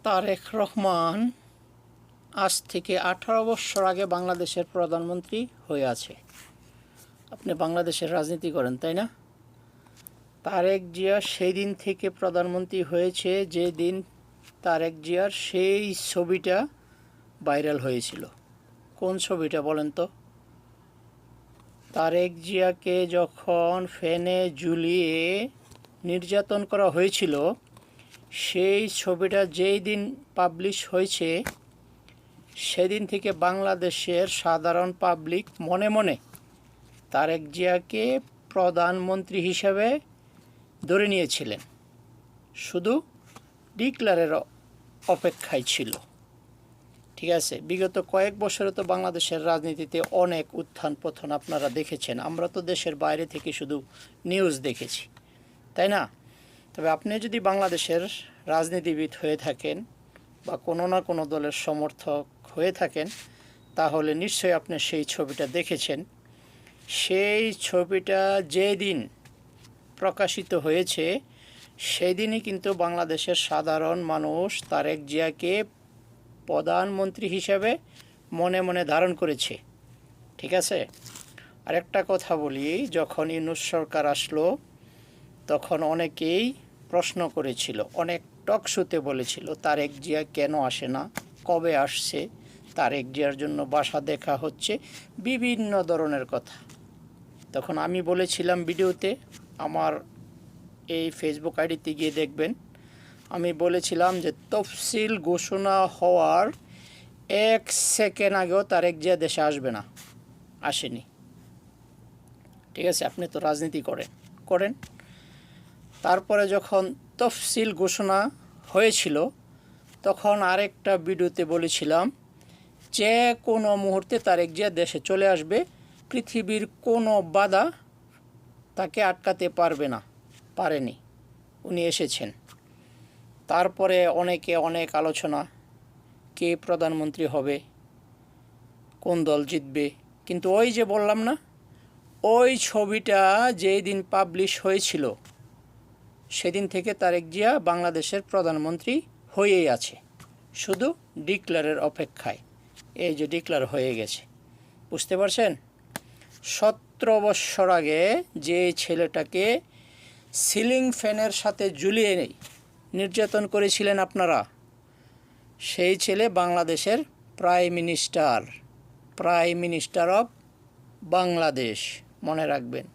তারেক রহমান আজ থেকে 18 বছর আগে বাংলাদেশের প্রধানমন্ত্রী হয়ে আছে। আপনি বাংলাদেশের রাজনীতি করেন, তাই না? তারেক জিয়া সেই দিন থেকে প্রধানমন্ত্রী হয়েছে যে দিন তারেক জিয়ার সেই ছবিটা ভাইরাল হয়েছিল। কোন ছবিটা বলেন তো? তারেক জিয়াকে যখন ফ্যানে ঝুলিয়ে নির্যাতন করা হয়েছিল, সেই ছবিটা যেই দিন পাবলিশ হয়েছে সেদিন থেকে বাংলাদেশের সাধারণ পাবলিক মনে মনে তারেক জিয়াকে প্রধানমন্ত্রী হিসাবে ধরে নিয়েছিলেন, শুধু ডিক্লারের অপেক্ষায় ছিল। ঠিক আছে, বিগত কয়েক বছরে তো বাংলাদেশের রাজনীতিতে অনেক উত্থান পতন আপনারা দেখেছেন। আমরা তো দেশের বাইরে থেকে শুধু নিউজ দেখেছি, তাই না? তবে আপনি যদি বাংলাদেশের রাজনীতিবিদ হয়ে থাকেন বা কোনো না কোনো দলের সমর্থক হয়ে থাকেন, তাহলে নিশ্চয়ই আপনি সেই ছবিটা দেখেছেন। সেই ছবিটা যেদিন প্রকাশিত হয়েছে সেই দিনই কিন্তু বাংলাদেশের সাধারণ মানুষ তারেক জিয়াকে প্রধানমন্ত্রী হিসাবে মনে মনে ধারণ করেছে। ঠিক আছে, আরেকটা কথা বলি, যখন ইউনূস সরকার আসলো তখন অনেকেই প্রশ্ন করেছিল, অনেক টক শোতে বলেছিল তারেক জিয়া কেন আসে না, কবে আসছে, তারেক জিয়ার জন্য বাসা দেখা হচ্ছে, বিভিন্ন ধরনের কথা। তখন আমি বলেছিলাম ভিডিওতে, আমার এই ফেসবুক আইডিতে গিয়ে দেখবেন, আমি বলেছিলাম যে তফসিল ঘোষণা হওয়ার 1 সেকেন্ড আগেও তারেক জিয়া দেশে আসবে না, আসেনি। ঠিক আছে, আপনি তো রাজনীতি করেন। তারপরে যখন তফসিল ঘোষণা হয়েছিল তখন আরেকটা ভিডিওতে বলেছিলাম যে কোনো মুহূর্তে তারেক জিয়া দেশে চলে আসবে, পৃথিবীর কোনো বাধা তাকে আটকাতে পারবে না, পারেনি, উনি এসেছেন। তারপরে অনেক আলোচনা, কে প্রধানমন্ত্রী হবে, কোন দল জিতবে। কিন্তু ওই যে বললাম না, ওই ছবিটা যেই দিন পাবলিশ হয়েছিল সেদিন থেকে তারেক জিয়া বাংলাদেশের প্রধানমন্ত্রী হয়েই আছে, শুধু ডিক্লারের অপেক্ষায়। এই যে ডিক্লার হয়ে গেছে, বুঝতে পারছেন? 17 বছর আগে যে ছেলেটাকে সিলিং ফ্যানের সাথে ঝুলিয়ে নির্যাতন করেছিলেন আপনারা, সেই ছেলে বাংলাদেশের প্রাইম মিনিস্টার অফ বাংলাদেশ, মনে রাখবেন।